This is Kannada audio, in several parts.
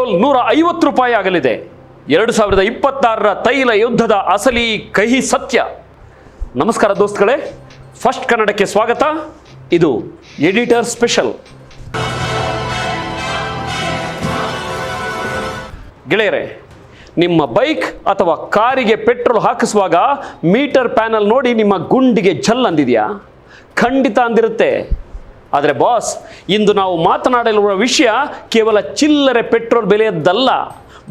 ಪೆಟ್ರೋಲ್ ₹150 ಆಗಲಿದೆ. 2026ರ ತೈಲ ಯುದ್ಧದ ಅಸಲಿ ಕಹಿ ಸತ್ಯ. ನಮಸ್ಕಾರ ದೋಸ್ತುಗಳೇ, ಫಸ್ಟ್ ಕನ್ನಡಕ್ಕೆ ಸ್ವಾಗತ. ಇದು ಎಡಿಟರ್ ಸ್ಪೆಷಲ್. ಗೆಳೆಯರೇ, ನಿಮ್ಮ ಬೈಕ್ ಅಥವಾ ಕಾರಿಗೆ ಪೆಟ್ರೋಲ್ ಹಾಕಿಸುವಾಗ ಮೀಟರ್ ಪ್ಯಾನಲ್ ನೋಡಿ ನಿಮ್ಮ ಗುಂಡಿಗೆ ಝಲ್ ಅಂದಿದೆಯಾ? ಖಂಡಿತ ಅಂದಿರುತ್ತೆ. ಆದರೆ ಬಾಸ್, ಇಂದು ನಾವು ಮಾತನಾಡಲಿರುವ ವಿಷಯ ಕೇವಲ ಚಿಲ್ಲರೆ ಪೆಟ್ರೋಲ್ ಬೆಲೆಯದ್ದಲ್ಲ,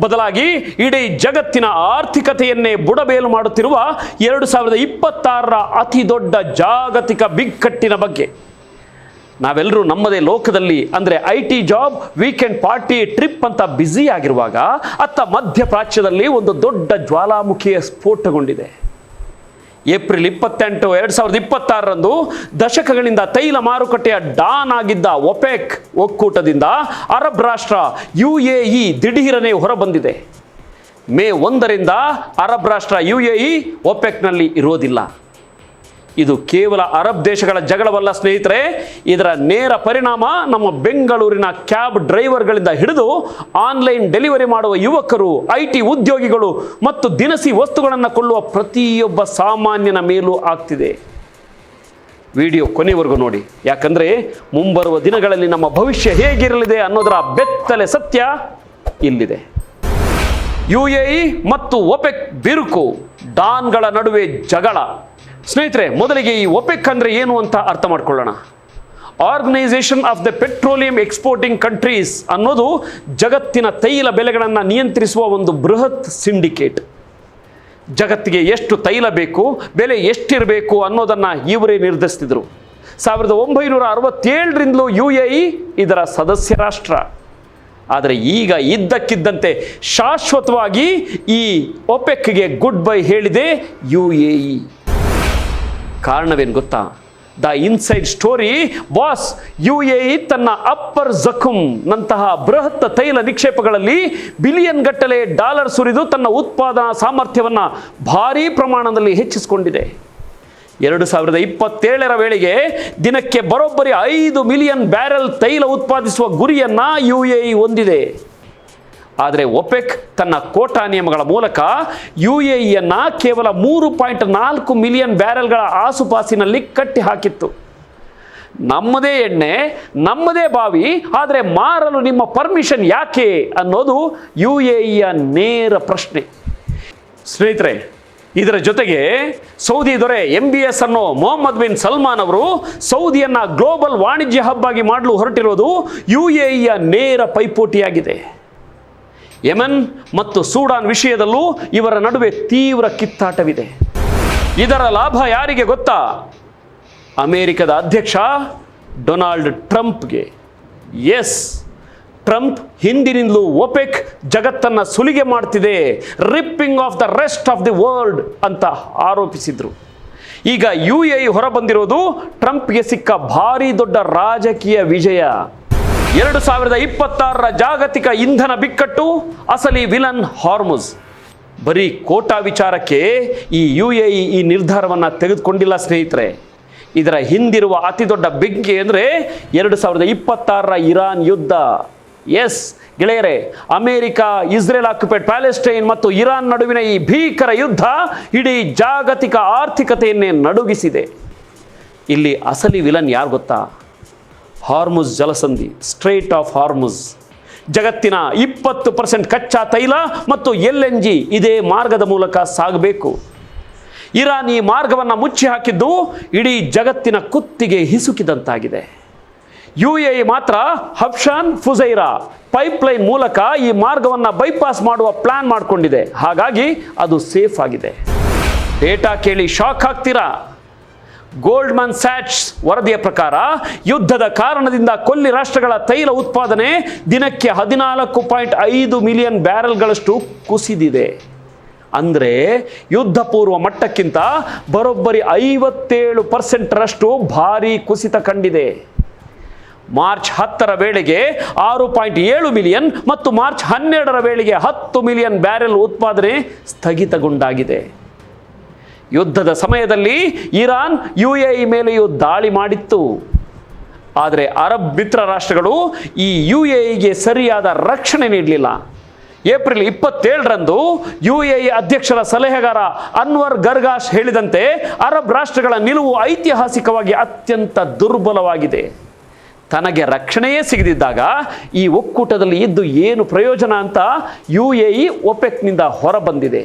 ಬದಲಾಗಿ ಇಡೀ ಜಗತ್ತಿನ ಆರ್ಥಿಕತೆಯನ್ನೇ ಬುಡಬೇಲು ಮಾಡುತ್ತಿರುವ 2026ರ ಅತಿ ದೊಡ್ಡ ಜಾಗತಿಕ ಬಿಕ್ಕಟ್ಟಿನ ಬಗ್ಗೆ. ನಾವೆಲ್ಲರೂ ನಮ್ಮದೇ ಲೋಕದಲ್ಲಿ ಅಂದರೆ IT job, weekend party, trip ಅಂತ ಬ್ಯುಸಿ ಆಗಿರುವಾಗ ಅತ್ತ ಮಧ್ಯಪ್ರಾಚ್ಯದಲ್ಲಿ ಒಂದು ದೊಡ್ಡ ಜ್ವಾಲಾಮುಖಿಯ ಸ್ಫೋಟಗೊಂಡಿದೆ. ಏಪ್ರಿಲ್ 28, 2026ರಂದು ದಶಕಗಳಿಂದ ತೈಲ ಮಾರುಕಟ್ಟೆಯ ಡಾನ್ ಆಗಿದ್ದ ಒಪೆಕ್ ಒಕ್ಕೂಟದಿಂದ ಅರಬ್ ರಾಷ್ಟ್ರ UAE ದಿಢೀರನೆ ಹೊರಬಂದಿದೆ. ಮೇ 1ರಿಂದ ಅರಬ್ ರಾಷ್ಟ್ರ UAE ಒಪೆಕ್ನಲ್ಲಿ ಇರೋದಿಲ್ಲ. ಇದು ಕೇವಲ ಅರಬ್ ದೇಶಗಳ ಜಗಳವಲ್ಲ ಸ್ನೇಹಿತರೆ, ಇದರ ನೇರ ಪರಿಣಾಮ ನಮ್ಮ ಬೆಂಗಳೂರಿನ ಕ್ಯಾಬ್ ಡ್ರೈವರ್ಗಳಿಂದ ಹಿಡಿದು ಆನ್ಲೈನ್ ಡೆಲಿವರಿ ಮಾಡುವ ಯುವಕರು, IT ಉದ್ಯೋಗಿಗಳು ಮತ್ತು ದಿನಸಿ ವಸ್ತುಗಳನ್ನು ಕೊಳ್ಳುವ ಪ್ರತಿಯೊಬ್ಬ ಸಾಮಾನ್ಯನ ಮೇಲೂ ಆಗ್ತಿದೆ. ವಿಡಿಯೋ ಕೊನೆವರೆಗೂ ನೋಡಿ, ಯಾಕಂದರೆ ಮುಂಬರುವ ದಿನಗಳಲ್ಲಿ ನಮ್ಮ ಭವಿಷ್ಯ ಹೇಗಿರಲಿದೆ ಅನ್ನೋದರ ಬೆತ್ತಲೆ ಸತ್ಯ ಇಲ್ಲಿದೆ. UAE ಮತ್ತು ಒಪೆಕ್ ಬಿರುಕು, ಡಾನ್ಗಳ ನಡುವೆ ಜಗಳ. ಸ್ನೇಹಿತರೆ, ಮೊದಲಿಗೆ ಈ ಒಪೆಕ್ ಅಂದರೆ ಏನು ಅಂತ ಅರ್ಥ ಮಾಡ್ಕೊಳ್ಳೋಣ. Organization of the petroleum exporting countries ಅನ್ನೋದು ಜಗತ್ತಿನ ತೈಲ ಬೆಲೆಗಳನ್ನು ನಿಯಂತ್ರಿಸುವ ಒಂದು ಬೃಹತ್ ಸಿಂಡಿಕೇಟ್. ಜಗತ್ತಿಗೆ ಎಷ್ಟು ತೈಲ ಬೇಕು, ಬೆಲೆ ಎಷ್ಟಿರಬೇಕು ಅನ್ನೋದನ್ನು ಇವರೇ ನಿರ್ಧರಿಸ್ತಿದ್ರು. 1967ರಿಂದಲೂ UAE ಇದರ ಸದಸ್ಯ ರಾಷ್ಟ್ರ. ಆದರೆ ಈಗ ಇದ್ದಕ್ಕಿದ್ದಂತೆ ಶಾಶ್ವತವಾಗಿ ಈ ಒಪೆಕ್ಗೆ ಗುಡ್ ಬೈ ಹೇಳಿದೆ UAE. ಕಾರಣವೇನು ಗೊತ್ತಾ? The inside story boss, UAE ತನ್ನ ಅಪ್ಪರ್ ಜಖುಮ್ ನಂತಹ ಬೃಹತ್ ತೈಲ ನಿಕ್ಷೇಪಗಳಲ್ಲಿ ಬಿಲಿಯನ್ ಗಟ್ಟಲೆ ಡಾಲರ್ ಸುರಿದು ತನ್ನ ಉತ್ಪಾದನಾ ಸಾಮರ್ಥ್ಯವನ್ನು ಭಾರೀ ಪ್ರಮಾಣದಲ್ಲಿ ಹೆಚ್ಚಿಸಿಕೊಂಡಿದೆ. 2027ರ ವೇಳೆಗೆ ದಿನಕ್ಕೆ ಬರೋಬ್ಬರಿ 5 ಮಿಲಿಯನ್ ಬ್ಯಾರೆಲ್ ತೈಲ ಉತ್ಪಾದಿಸುವ ಗುರಿಯನ್ನು UAE ಹೊಂದಿದೆ. ಆದರೆ ಒಪೆಕ್ ತನ್ನ ಕೋಟಾ ನಿಯಮಗಳ ಮೂಲಕ UAEಯನ್ನು ಕೇವಲ 3.4 ಮಿಲಿಯನ್ ಬ್ಯಾರೆಲ್ಗಳ ಆಸುಪಾಸಿನಲ್ಲಿ ಕಟ್ಟಿ ಹಾಕಿತ್ತು. ನಮ್ಮದೇ ಎಣ್ಣೆ, ನಮ್ಮದೇ ಬಾವಿ, ಆದರೆ ಮಾರಲು ನಿಮ್ಮ ಪರ್ಮಿಷನ್ ಯಾಕೆ ಅನ್ನೋದು UAEಯ ನೇರ ಪ್ರಶ್ನೆ. ಸ್ನೇಹಿತರೆ, ಇದರ ಜೊತೆಗೆ ಸೌದಿ ದೊರೆ MBS ಅನ್ನೋ ಮೊಹಮ್ಮದ್ ಬಿನ್ ಸಲ್ಮಾನ್ ಅವರು ಸೌದಿಯನ್ನು ಗ್ಲೋಬಲ್ ವಾಣಿಜ್ಯ ಹಬ್ ಆಗಿ ಮಾಡಲು ಹೊರಟಿರೋದು UAEಯ ನೇರ ಪೈಪೋಟಿಯಾಗಿದೆ. ಯೆಮೆನ್ ಮತ್ತು ಸೂಡಾನ್ ವಿಷಯದಲ್ಲೂ ಇವರ ನಡುವೆ ತೀವ್ರ ಕಿತ್ತಾಟವಿದೆ. ಇದರ ಲಾಭ ಯಾರಿಗೆ ಗೊತ್ತಾ? ಅಮೆರಿಕದ ಅಧ್ಯಕ್ಷ ಡೊನಾಲ್ಡ್ ಟ್ರಂಪ್ಗೆ. ಎಸ್, ಟ್ರಂಪ್ ಹಿಂದಿನಿಂದಲೂ ಒಪೆಕ್ ಜಗತ್ತನ್ನು ಸುಲಿಗೆ ಮಾಡ್ತಿದೆ, ripping off the rest of the world ಅಂತ ಆರೋಪಿಸಿದ್ರು. ಈಗ UAE ಹೊರಬಂದಿರೋದು ಟ್ರಂಪ್ಗೆ ಸಿಕ್ಕ ಭಾರಿ ದೊಡ್ಡ ರಾಜಕೀಯ ವಿಜಯ. 2026ರ ಜಾಗತಿಕ ಇಂಧನ ಬಿಕ್ಕಟ್ಟು, ಅಸಲಿ ವಿಲನ್ ಹಾರ್ಮುಜ್. ಬರೀ ಕೋಟಾ ವಿಚಾರಕ್ಕೆ ಈ UAE ಈ ನಿರ್ಧಾರವನ್ನು ತೆಗೆದುಕೊಂಡಿಲ್ಲ ಸ್ನೇಹಿತರೆ. ಇದರ ಹಿಂದಿರುವ ಅತಿ ದೊಡ್ಡ ಬೆಂಕಿ ಅಂದರೆ 2026ರ ಇರಾನ್ ಯುದ್ಧ. ಎಸ್ ಗೆಳೆಯರೇ, ಅಮೆರಿಕ, ಇಸ್ರೇಲ್ ಆಕ್ಯುಪೈಡ್ ಪ್ಯಾಲೆಸ್ಟೈನ್ ಮತ್ತು ಇರಾನ್ ನಡುವಿನ ಈ ಭೀಕರ ಯುದ್ಧ ಇಡೀ ಜಾಗತಿಕ ಆರ್ಥಿಕತೆಯನ್ನೇ ನಡುಗಿಸಿದೆ. ಇಲ್ಲಿ ಅಸಲಿ ವಿಲನ್ ಯಾರು ಗೊತ್ತಾ? ಹಾರ್ಮುಜ್ ಜಲಸಂಧಿ, ಸ್ಟ್ರೈಟ್ ಆಫ್ ಹಾರ್ಮುಜ್. ಜಗತ್ತಿನ 20% ಕಚ್ಚಾ ತೈಲ ಮತ್ತು LNG ಇದೇ ಮಾರ್ಗದ ಮೂಲಕ ಸಾಗಬೇಕು. ಇರಾನ್ ಈ ಮಾರ್ಗವನ್ನು ಮುಚ್ಚಿ ಹಾಕಿದ್ದು ಇಡೀ ಜಗತ್ತಿನ ಕುತ್ತಿಗೆ ಹಿಸುಕಿದಂತಾಗಿದೆ. UAE ಮಾತ್ರ ಹಬ್ಶಾನ್ ಫುಜೈರಾ ಪೈಪ್ಲೈನ್ ಮೂಲಕ ಈ ಮಾರ್ಗವನ್ನು ಬೈಪಾಸ್ ಮಾಡುವ ಪ್ಲಾನ್ ಮಾಡಿಕೊಂಡಿದೆ. ಹಾಗಾಗಿ ಅದು ಸೇಫ್ ಆಗಿದೆ. ಡೇಟಾ ಕೇಳಿ ಶಾಕ್ ಆಗ್ತೀರಾ. ಗೋಲ್ಡ್ಮನ್ ಸ್ಯಾಚ್ಸ್ ವರದಿಯ ಪ್ರಕಾರ ಯುದ್ಧದ ಕಾರಣದಿಂದ ಕೊಲ್ಲಿ ರಾಷ್ಟ್ರಗಳ ತೈಲ ಉತ್ಪಾದನೆ ದಿನಕ್ಕೆ 14.5 ಮಿಲಿಯನ್ ಬ್ಯಾರೆಲ್ಗಳಷ್ಟು ಕುಸಿದಿದೆ. ಅಂದರೆ ಯುದ್ಧ ಪೂರ್ವ ಮಟ್ಟಕ್ಕಿಂತ ಬರೋಬ್ಬರಿ 57%ರಷ್ಟು ಭಾರೀ ಕುಸಿತ ಕಂಡಿದೆ. ಮಾರ್ಚ್ 10ರ ವೇಳೆಗೆ 6.7 ಮಿಲಿಯನ್ ಮತ್ತು ಮಾರ್ಚ್ 12ರ ವೇಳೆಗೆ 10 ಮಿಲಿಯನ್ ಬ್ಯಾರೆಲ್ ಉತ್ಪಾದನೆ ಸ್ಥಗಿತಗೊಂಡಾಗಿದೆ. ಯುದ್ಧದ ಸಮಯದಲ್ಲಿ ಇರಾನ್ UAE ಮೇಲೆಯೂ ದಾಳಿ ಮಾಡಿತ್ತು. ಆದರೆ ಅರಬ್ ಮಿತ್ರ ರಾಷ್ಟ್ರಗಳು ಈ UAEಗೆ ಸರಿಯಾದ ರಕ್ಷಣೆ ನೀಡಲಿಲ್ಲ. ಏಪ್ರಿಲ್ 27ರಂದು UAE ಅಧ್ಯಕ್ಷರ ಸಲಹೆಗಾರ ಅನ್ವರ್ ಗರ್ಗಾಶ್ ಹೇಳಿದಂತೆ ಅರಬ್ ರಾಷ್ಟ್ರಗಳ ನಿಲುವು ಐತಿಹಾಸಿಕವಾಗಿ ಅತ್ಯಂತ ದುರ್ಬಲವಾಗಿದೆ. ತನಗೆ ರಕ್ಷಣೆಯೇ ಸಿಗದಿದ್ದಾಗ ಈ ಒಕ್ಕೂಟದಲ್ಲಿ ಇದ್ದು ಏನು ಪ್ರಯೋಜನ ಅಂತ UAE ಒಪೆಕ್ನಿಂದ ಹೊರಬಂದಿದೆ.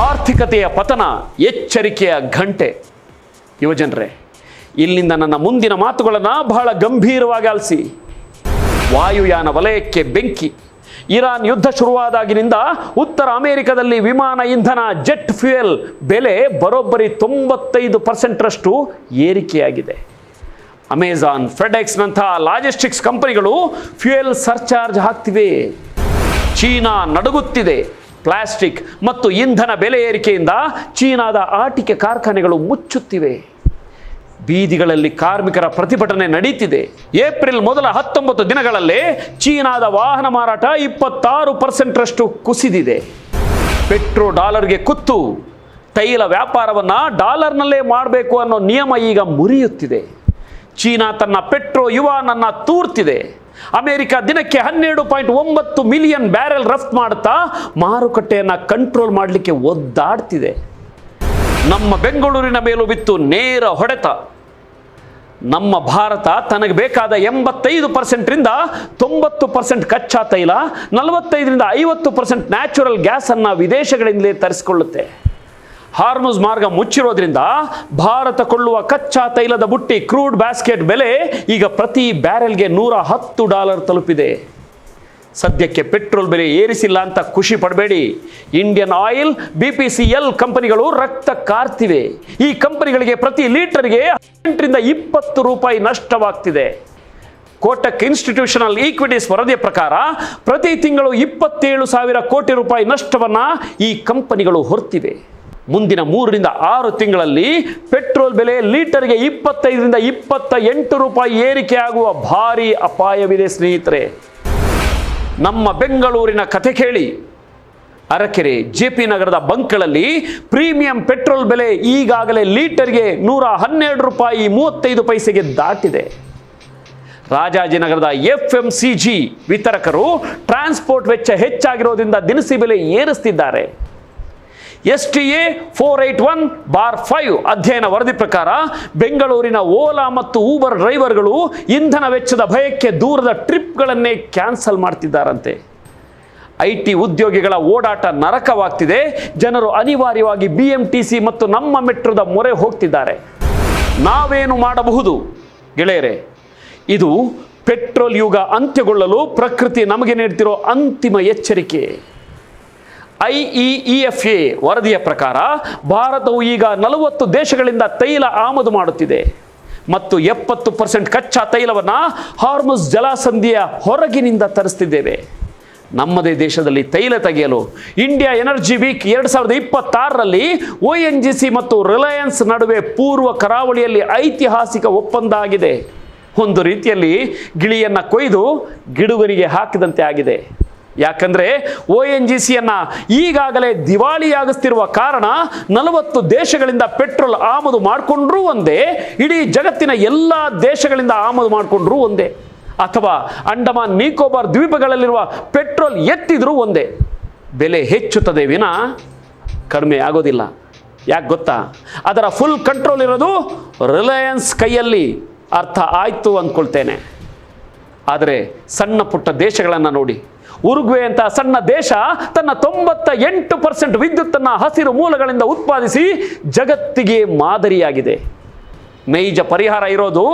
ಆರ್ಥಿಕತೆಯ ಪತನ ಎಚ್ಚರಿಕೆಯ ಘಂಟೆ. ಯುವಜನರೇ, ಇಲ್ಲಿಂದ ನನ್ನ ಮುಂದಿನ ಮಾತುಗಳನ್ನು ಬಹಳ ಗಂಭೀರವಾಗಿ ಆಲಿಸಿ. ವಾಯುಯಾನ ವಲಯಕ್ಕೆ ಬೆಂಕಿ. ಇರಾನ್ ಯುದ್ಧ ಶುರುವಾದಾಗಿನಿಂದ ಉತ್ತರ ಅಮೆರಿಕದಲ್ಲಿ ವಿಮಾನ ಇಂಧನ ಜೆಟ್ ಫ್ಯೂಯಲ್ ಬೆಲೆ ಬರೋಬ್ಬರಿ 95% ಏರಿಕೆಯಾಗಿದೆ. ಅಮೆಜಾನ್, ಫೆಡೆಕ್ಸ್ನಂತಹ ಲಾಜಿಸ್ಟಿಕ್ಸ್ ಕಂಪನಿಗಳು ಫ್ಯೂಯಲ್ ಸರ್ಚಾರ್ಜ್ ಹಾಕ್ತಿವೆ. ಚೀನಾ ನಡುಗುತ್ತಿದೆ. ಪ್ಲಾಸ್ಟಿಕ್ ಮತ್ತು ಇಂಧನ ಬೆಲೆ ಏರಿಕೆಯಿಂದ ಚೀನಾದ ಆಟಿಕೆ ಕಾರ್ಖಾನೆಗಳು ಮುಚ್ಚುತ್ತಿವೆ. ಬೀದಿಗಳಲ್ಲಿ ಕಾರ್ಮಿಕರ ಪ್ರತಿಭಟನೆ ನಡೀತಿದೆ. ಏಪ್ರಿಲ್ ಮೊದಲ 19 ದಿನಗಳಲ್ಲೇ ಚೀನಾದ ವಾಹನ ಮಾರಾಟ 26% ಕುಸಿದಿದೆ. ಪೆಟ್ರೋ ಡಾಲರ್ಗೆ ಕುತ್ತು. ತೈಲ ವ್ಯಾಪಾರವನ್ನು ಡಾಲರ್ನಲ್ಲೇ ಮಾಡಬೇಕು ಅನ್ನೋ ನಿಯಮ ಈಗ ಮುರಿಯುತ್ತಿದೆ. ಚೀನಾ ತನ್ನ ಪೆಟ್ರೋ ಯುವಾನನ್ನು ತೂರ್ತಿದೆ. ಅಮೆರಿಕ ದಿನಕ್ಕೆ 12.9 ಮಿಲಿಯನ್ ಬ್ಯಾರೆಲ್ ರಫ್ತು ಮಾಡುತ್ತಾ ಮಾರುಕಟ್ಟೆಯನ್ನು ಕಂಟ್ರೋಲ್ ಮಾಡಲಿಕ್ಕೆ ಒದ್ದಾಡ್ತಿದೆ. ನಮ್ಮ ಬೆಂಗಳೂರಿನ ಮೇಲೂ ಬಿತ್ತು ನೇರ ಹೊಡೆತ. ನಮ್ಮ ಭಾರತ ತನಗೆ ಬೇಕಾದ 85%ರಿಂದ 90% ಕಚ್ಚಾ ತೈಲ, 45ರಿಂದ 50% ನ್ಯಾಚುರಲ್ ಗ್ಯಾಸನ್ನು ವಿದೇಶಗಳಿಂದಲೇ ತರಿಸಿಕೊಳ್ಳುತ್ತೆ. ಹಾರ್ಮುಜ್ ಮಾರ್ಗ ಮುಚ್ಚಿರೋದ್ರಿಂದ ಭಾರತ ಕೊಳ್ಳುವ ಕಚ್ಚಾ ತೈಲದ ಬುಟ್ಟಿ ಕ್ರೂಡ್ ಬ್ಯಾಸ್ಕೆಟ್ ಬೆಲೆ ಈಗ ಪ್ರತಿ ಬ್ಯಾರೆಲ್ಗೆ $110 ತಲುಪಿದೆ. ಸದ್ಯಕ್ಕೆ ಪೆಟ್ರೋಲ್ ಬೆಲೆ ಏರಿಸಿಲ್ಲ ಅಂತ ಖುಷಿ ಪಡಬೇಡಿ. ಇಂಡಿಯನ್ ಆಯಿಲ್, BPCL ಕಂಪನಿಗಳು ರಕ್ತ ಕಾರ್ತಿವೆ. ಈ ಕಂಪನಿಗಳಿಗೆ ಪ್ರತಿ ಲೀಟರ್ಗೆ 18ರಿಂದ 20 ರೂಪಾಯಿ ನಷ್ಟವಾಗ್ತಿದೆ. ಕೋಟಕ್ ಇನ್ಸ್ಟಿಟ್ಯೂಷನಲ್ ಈಕ್ವಿಟೀಸ್ ವರದಿಯ ಪ್ರಕಾರ ಪ್ರತಿ ತಿಂಗಳು 27,000 ಕೋಟಿ ರೂಪಾಯಿ ನಷ್ಟವನ್ನು ಈ ಕಂಪನಿಗಳು ಹೊರ್ತಿವೆ. ಮುಂದಿನ 3ರಿಂದ 6 ತಿಂಗಳಲ್ಲಿ ಪೆಟ್ರೋಲ್ ಬೆಲೆ ಲೀಟರ್ಗೆ 25ರಿಂದ 28 ರೂಪಾಯಿ ಏರಿಕೆಯಾಗುವ ಭಾರಿ ಅಪಾಯವಿದೆ ಸ್ನೇಹಿತರೆ. ನಮ್ಮ ಬೆಂಗಳೂರಿನ ಕಥೆ ಕೇಳಿ. ಅರಕೆರೆ, JP ನಗರದ ಬಂಕ್ಗಳಲ್ಲಿ ಪ್ರೀಮಿಯಂ ಪೆಟ್ರೋಲ್ ಬೆಲೆ ಈಗಾಗಲೇ ಲೀಟರ್ಗೆ 112 ರೂಪಾಯಿ 35 ಪೈಸೆಗೆ ದಾಟಿದೆ. ರಾಜಾಜಿನಗರದ FMCG ವಿತರಕರು ಟ್ರಾನ್ಸ್ಪೋರ್ಟ್ ವೆಚ್ಚ ಹೆಚ್ಚಾಗಿರೋದ್ರಿಂದ ದಿನಸಿ ಬೆಲೆ ಏರಿಸ್ತಿದ್ದಾರೆ. STA 481/5 ಅಧ್ಯಯನ ವರದಿ ಪ್ರಕಾರ ಬೆಂಗಳೂರಿನ ಓಲಾ ಮತ್ತು ಊಬರ್ ಡ್ರೈವರ್ಗಳು ಇಂಧನ ವೆಚ್ಚದ ಭಯಕ್ಕೆ ದೂರದ ಟ್ರಿಪ್ಗಳನ್ನೇ ಕ್ಯಾನ್ಸಲ್ ಮಾಡ್ತಿದ್ದಾರಂತೆ. IT ಉದ್ಯೋಗಿಗಳ ಓಡಾಟ ನರಕವಾಗ್ತಿದೆ. ಜನರು ಅನಿವಾರ್ಯವಾಗಿ BMTC ಮತ್ತು ನಮ್ಮ ಮೆಟ್ರೋದ ಮೊರೆ ಹೋಗ್ತಿದ್ದಾರೆ. ನಾವೇನು ಮಾಡಬಹುದು ಗೆಳೆಯರೆ? ಇದು ಪೆಟ್ರೋಲ್ ಯುಗ ಅಂತ್ಯಗೊಳ್ಳಲು ಪ್ರಕೃತಿ ನಮಗೆ ನೀಡ್ತಿರೋ ಅಂತಿಮ ಎಚ್ಚರಿಕೆ. IEEFA ವರದಿಯ ಪ್ರಕಾರ ಭಾರತವು ಈಗ 40 ದೇಶಗಳಿಂದ ತೈಲ ಆಮದು ಮಾಡುತ್ತಿದೆ ಮತ್ತು 70% ಕಚ್ಚಾ ತೈಲವನ್ನು ಹಾರ್ಮುಜ್ ಜಲಸಂಧಿಯ ಹೊರಗಿನಿಂದ ತರಿಸ್ತಿದ್ದೇವೆ. ನಮ್ಮದೇ ದೇಶದಲ್ಲಿ ತೈಲ ತೆಗೆಯಲು ಇಂಡಿಯಾ ಎನರ್ಜಿ ವೀಕ್ 2026ರಲ್ಲಿ ONGC ಮತ್ತು ರಿಲಯನ್ಸ್ ನಡುವೆ ಪೂರ್ವ ಕರಾವಳಿಯಲ್ಲಿ ಐತಿಹಾಸಿಕ ಒಪ್ಪಂದ ಆಗಿದೆ. ಒಂದು ರೀತಿಯಲ್ಲಿ ಗಿಳಿಯನ್ನು ಕೊಯ್ದು ಗಿಡುಗರಿಗೆ ಹಾಕಿದಂತೆ ಆಗಿದೆ. ಯಾಕಂದರೆ ONGCಯನ್ನು ಈಗಾಗಲೇ ದಿವಾಳಿಯಾಗಿಸ್ತಿರುವ ಕಾರಣ 40 ದೇಶಗಳಿಂದ ಪೆಟ್ರೋಲ್ ಆಮದು ಮಾಡಿಕೊಂಡ್ರೂ ಒಂದೇ, ಇಡೀ ಜಗತ್ತಿನ ಎಲ್ಲ ದೇಶಗಳಿಂದ ಆಮದು ಮಾಡಿಕೊಂಡ್ರೂ ಒಂದೇ, ಅಥವಾ ಅಂಡಮಾನ್ ನಿಕೋಬಾರ್ ದ್ವೀಪಗಳಲ್ಲಿರುವ ಪೆಟ್ರೋಲ್ ಎತ್ತಿದ್ರೂ ಒಂದೇ. ಬೆಲೆ ಹೆಚ್ಚುತ್ತದೆ ವಿನ ಕಡಿಮೆ ಆಗೋದಿಲ್ಲ. ಯಾಕೆ ಗೊತ್ತಾ? ಅದರ ಫುಲ್ ಕಂಟ್ರೋಲ್ ಇರೋದು ರಿಲಯನ್ಸ್ ಕೈಯಲ್ಲಿ. ಅರ್ಥ ಆಯಿತು ಅಂದ್ಕೊಳ್ತೇನೆ. ಆದರೆ ಸಣ್ಣ ಪುಟ್ಟ ದೇಶಗಳನ್ನು ನೋಡಿ. ಉರುಗ್ವೆ ಅಂತ ಸಣ್ಣ ದೇಶ ತನ್ನ 98% ವಿದ್ಯುತ್ತನ್ನು ಹಸಿರು ಮೂಲಗಳಿಂದ ಉತ್ಪಾದಿಸಿ ಜಗತ್ತಿಗೆ ಮಾದರಿಯಾಗಿದೆ. ನೈಜ ಪರಿಹಾರ ಇರೋದು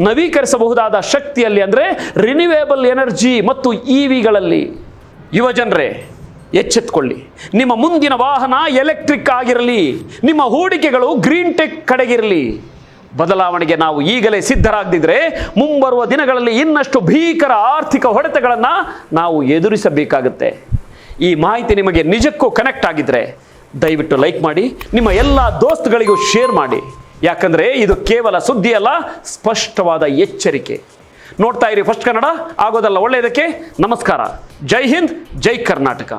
ನವೀಕರಿಸಬಹುದಾದ ಶಕ್ತಿಯಲ್ಲಿ, ಅಂದರೆ ರಿನ್ಯೂವೇಬಲ್ ಎನರ್ಜಿ ಮತ್ತು EVಗಳಲ್ಲಿ. ಯುವಜನರೇ, ಎಚ್ಚೆತ್ತುಕೊಳ್ಳಿ. ನಿಮ್ಮ ಮುಂದಿನ ವಾಹನ ಎಲೆಕ್ಟ್ರಿಕ್ ಆಗಿರಲಿ. ನಿಮ್ಮ ಹೂಡಿಕೆಗಳು ಗ್ರೀನ್ ಟೆಕ್ ಕಡೆಗಿರಲಿ. ಬದಲಾವಣೆಗೆ ನಾವು ಈಗಲೇ ಸಿದ್ಧರಾಗದಿದ್ದರೆ ಮುಂಬರುವ ದಿನಗಳಲ್ಲಿ ಇನ್ನಷ್ಟು ಭೀಕರ ಆರ್ಥಿಕ ಹೊಡೆತಗಳನ್ನು ನಾವು ಎದುರಿಸಬೇಕಾಗುತ್ತೆ. ಈ ಮಾಹಿತಿ ನಿಮಗೆ ನಿಜಕ್ಕೂ ಕನೆಕ್ಟ್ ಆಗಿದ್ದರೆ ದಯವಿಟ್ಟು ಲೈಕ್ ಮಾಡಿ, ನಿಮ್ಮ ಎಲ್ಲ ದೋಸ್ತುಗಳಿಗೂ ಶೇರ್ ಮಾಡಿ. ಯಾಕಂದರೆ ಇದು ಕೇವಲ ಸುದ್ದಿ ಅಲ್ಲ, ಸ್ಪಷ್ಟವಾದ ಎಚ್ಚರಿಕೆ. ನೋಡ್ತಾ ಇರಿ ಫಸ್ಟ್ ಕನ್ನಡ, ಆಗೋದಲ್ಲ ಒಳ್ಳೆಯದಕ್ಕೆ. ನಮಸ್ಕಾರ. ಜೈ ಹಿಂದ್, ಜೈ ಕರ್ನಾಟಕ.